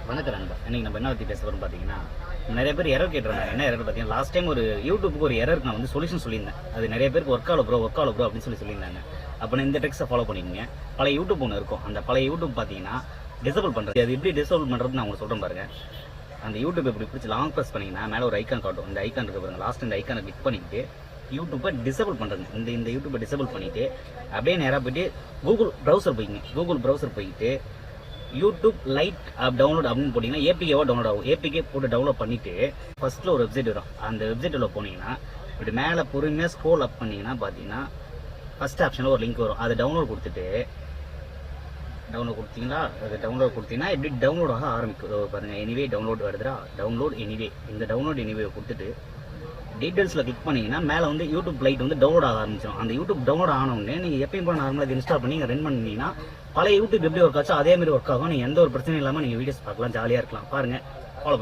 வணக்கம் நண்பா. இன்னைக்கு நம்ம என்ன பற்றி பேச போகிறோம் பார்த்தீங்கன்னா, நிறைய பேர் எரர் கேட்டிருந்தாங்க. என்ன எரர் பார்த்தீங்கன்னா, லாஸ்ட் டைம் ஒரு யூடியூப்புக்கு ஒரு எரருக்கு நான் வந்து சொல்யூஷன் சொல்லியிருந்தேன். அது நிறைய பேருக்கு ஒர்க் ஆகல ப்ரோ அப்படின்னு சொல்லியிருந்தாங்க. அப்போ நான் இந்த டெக்ஸை ஃபாலோ பண்ணிக்கோங்க. பழைய யூடியூப் ஒன்று இருக்கும். அந்த பழைய யூடியூப் பார்த்தீங்கன்னா டிசபிள் பண்ணுறது. அது எப்படி டிசபிள் பண்ணுறதுன்னு நான் உங்களுக்கு சொல்கிறேன் பாருங்க. அந்த யூடியூப் இப்படி பிடிச்சி லாங் ப்ரெஸ் பண்ணிங்கன்னா மேலே ஒரு ஐக்கான் காட்டும். இந்த ஐக்கான் இருக்க பாருங்க. லாஸ்ட் இந்த ஐக்கானை கிளிக் பண்ணிவிட்டு யூடியூப்பை டிசபிள் பண்ணுறது. இந்த யூடியூப்பை டிசபிள் பண்ணிவிட்டு அப்படியே நேராக போய்ட்டு கூகுள் ப்ரௌசர் போய்ங்க. கூகுள் ப்ரௌசர் போயிட்டு யூடியூப் லைட் ஆப் டவுன்லோட் அப்படின்னு போட்டிங்கன்னா ஏபிகேவா டவுன்லோட் ஆகும். ஏபிகே போட்டு டவுன்லோட் பண்ணிவிட்டு ஃபஸ்ட்டில் ஒரு வெப்சைட் வரும். அந்த வெப்சைட்டில் போனீங்கன்னா இப்படி மேலே பொறுமையாக ஸ்க்ரோல் அப் பண்ணிங்கன்னா பார்த்தீங்கன்னா ஃபஸ்ட் ஆப்ஷனில் ஒரு லிங்க் வரும். அதை டவுன்லோட் கொடுத்துட்டு டவுன்லோட் கொடுத்தீங்களா, அது டவுன்லோட் கொடுத்தீங்கன்னா எப்படி டவுன்லோட் ஆக ஆரம்பிக்கும் பாருங்கள். எனிவே டவுன்லோட் வருதுடா, டவுன்லோட் எனிவே. இந்த டவுன்லோட் எனிவே கொடுத்துட்டு டீட்டெயில்ஸில் கிளிக் பண்ணிங்கன்னா மேலே வந்து யூடியூப் லைட் வந்து டவுன்லோட் ஆக ஆரம்பிச்சிடும். அந்த யூடியூப் டவுன்லோட் ஆனவுடனே நீங்கள் எப்பயும் போல நார்மலாக இன்ஸ்டால் பண்ணி நீங்கள் ரன் பண்ணிங்கன்னா பழைய யூடியூப் எப்படி ஒர்க் ஆச்சோ அதே மாதிரி ஒர்க் ஆகும். நீங்கள் எந்த ஒரு பிரச்சனையும் இல்லாமல் நீங்கள் வீடியோஸ் பார்க்கலாம், ஜாலியாக இருக்கலாம். பாருங்கள், ஃபாலோ